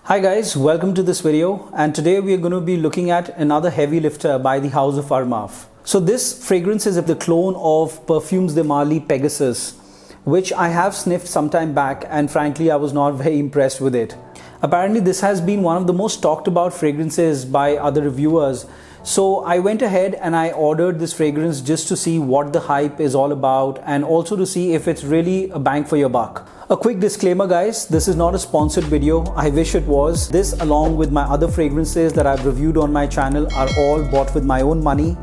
Hi guys, welcome to this video, and today we are going to be looking at another heavy lifter by the House of Armaf. So this fragrance is the clone of Parfums de Marly Pegasus, which I have sniffed some time back, and frankly I was not very impressed with it. Apparently this has been one of the most talked about fragrances by other reviewers. So I went ahead and I ordered this fragrance just to see what the hype is all about and also to see if it's really a bang for your buck. A quick disclaimer guys, this is not a sponsored video. I wish it was. This along with my other fragrances that I've reviewed on my channel are all bought with my own money.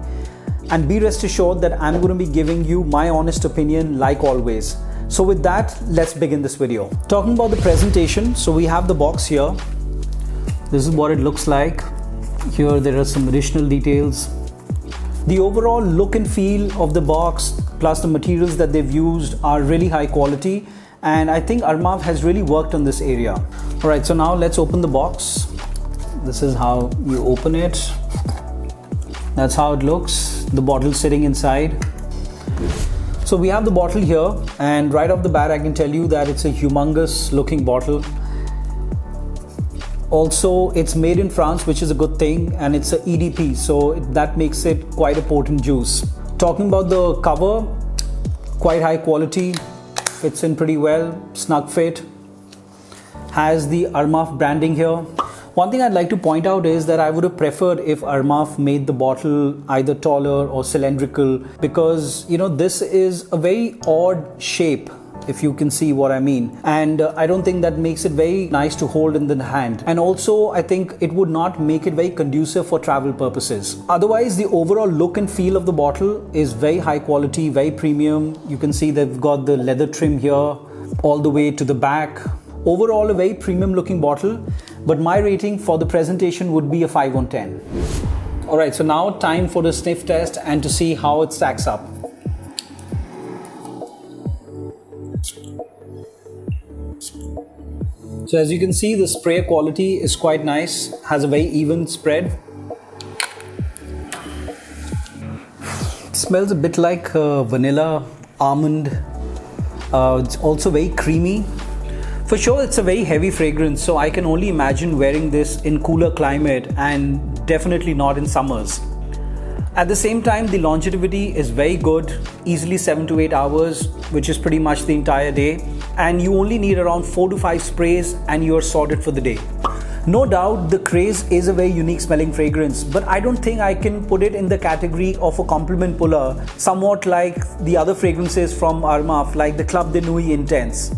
And be rest assured that I'm going to be giving you my honest opinion like always. So with that, let's begin this video. Talking about the presentation, so we have the box here. This is what it looks like. Here there are some additional details. The overall look and feel of the box plus the materials that they've used are really high quality, and I think Armaf has really worked on this area. Alright, so now let's open the box. This is how you open it. That's how it looks. The bottle sitting inside. So we have the bottle here, and right off the bat I can tell you that it's a humongous looking bottle. Also, it's made in France, which is a good thing, and it's a EDP, so that makes it quite a potent juice. Talking about the cover, quite high quality, fits in pretty well, snug fit, has the Armaf branding here. One thing I'd like to point out is that I would have preferred if Armaf made the bottle either taller or cylindrical, because this is a very odd shape, if you can see what I mean, and I don't think that makes it very nice to hold in the hand, and also I think it would not make it very conducive for travel purposes. Otherwise, the overall look and feel of the bottle is very high quality, very premium. You can see they've got the leather trim here all the way to the back. Overall a very premium looking bottle, but my rating for the presentation would be a 5 on 10. Alright, so now time for the sniff test and to see how it stacks up. So as you can see, the spray quality is quite nice, has a very even spread. It smells a bit like vanilla, almond. It's also very creamy. For sure it's a very heavy fragrance, so I can only imagine wearing this in cooler climate and definitely not in summers. At the same time, the longevity is very good, easily 7 to 8 hours, which is pretty much the entire day. And you only need around 4 to 5 sprays and you're sorted for the day. No doubt the Craze is a very unique smelling fragrance, but I don't think I can put it in the category of a compliment puller, somewhat like the other fragrances from Armaf, like the Club de Nuit Intense.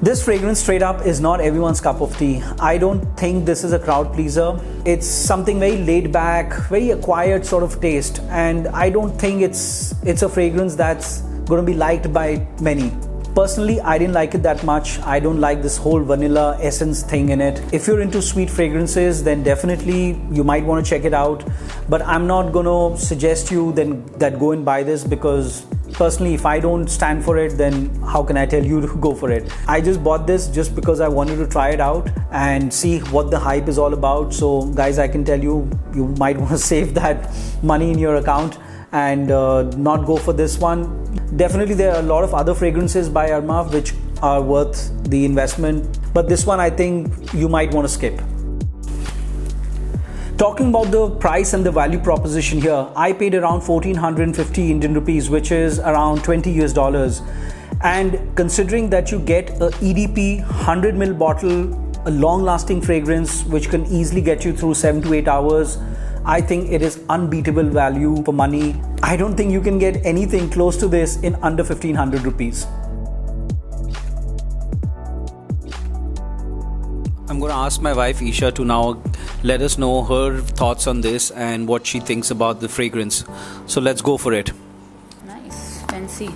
This fragrance straight up is not everyone's cup of tea. I don't think this is a crowd pleaser. It's something very laid back, very acquired sort of taste, and I don't think it's a fragrance that's going to be liked by many. Personally, I didn't like it that much. I don't like this whole vanilla essence thing in it. If you're into sweet fragrances, then definitely you might want to check it out. But I'm not going to suggest you that go and buy this, because personally, if I don't stand for it, then how can I tell you to go for it? I just bought this just because I wanted to try it out and see what the hype is all about. So guys, I can tell you, you might want to save that money in your account and not go for this one. Definitely there are a lot of other fragrances by Armaf which are worth the investment, but this one I think you might want to skip. Talking about the price and the value proposition here, I paid around 1450 Indian rupees, which is around 20 US dollars. And considering that you get a EDP 100ml bottle, a long lasting fragrance which can easily get you through 7 to 8 hours, I think it is unbeatable value for money. I don't think you can get anything close to this in under 1500 rupees. I'm going to ask my wife Isha to now let us know her thoughts on this and what she thinks about the fragrance. So let's go for it. Nice, fancy,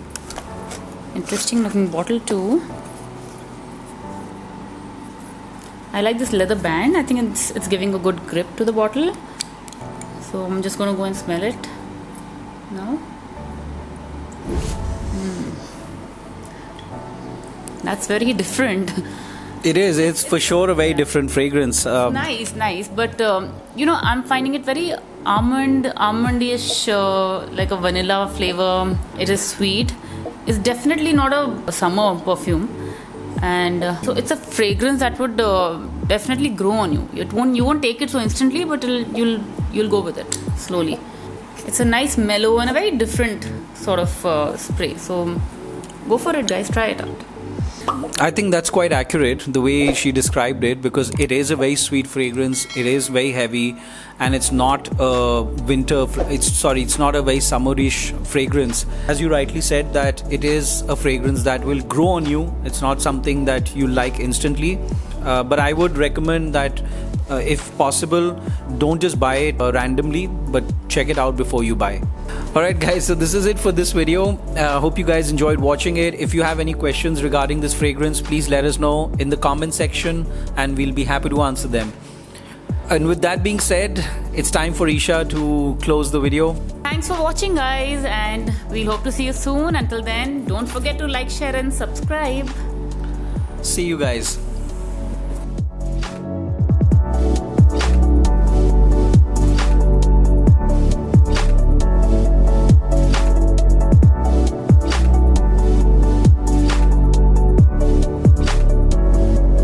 interesting looking bottle too. I like this leather band. I think it's giving a good grip to the bottle. So I'm just going to go and smell it now. That's very different. It is. It's for sure a very different fragrance. Nice. But I'm finding it very almondish, like a vanilla flavor. It is sweet. It's definitely not a summer perfume. And so it's a fragrance that would definitely grow on you. You won't take it so instantly, but you'll go with it slowly. It's a nice mellow and a very different sort of spray. So go for it, guys. Try it out. I think that's quite accurate the way she described it, because it is a very sweet fragrance. It is very heavy, and it's not a it's not a very summerish fragrance. As you rightly said, that it is a fragrance that will grow on you. It's not something that you like instantly, but I would recommend that if possible, don't just buy it randomly, but check it out before you buy. Alright guys, so this is it for this video. Hope you guys enjoyed watching it. If you have any questions regarding this fragrance, please let us know in the comment section and we'll be happy to answer them. And with that being said, it's time for Isha to close the video. Thanks for watching, guys, and we'll hope to see you soon. Until then, don't forget to like, share and subscribe. See you guys.